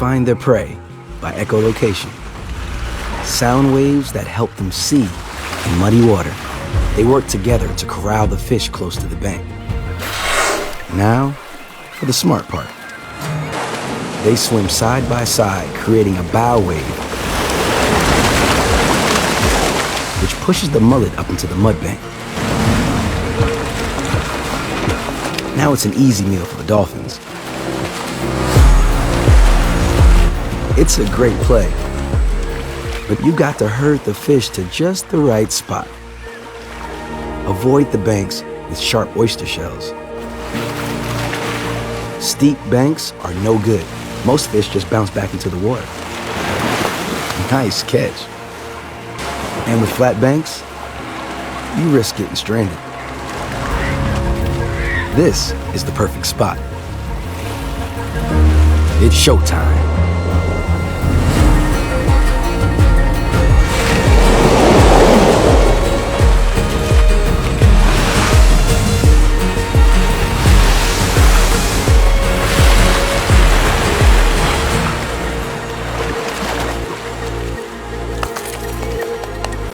find their prey by echolocation. Sound waves that help them see in muddy water. They work together to corral the fish close to the bank. Now, for the smart part. They swim side by side, creating a bow wave, which pushes the mullet up into the mud bank. Now it's an easy meal for the dolphins. It's a great play, but you got to herd the fish to just the right spot. Avoid the banks with sharp oyster shells. Steep banks are no good. Most fish just bounce back into the water. Nice catch. And with flat banks, you risk getting stranded. This is the perfect spot. It's showtime.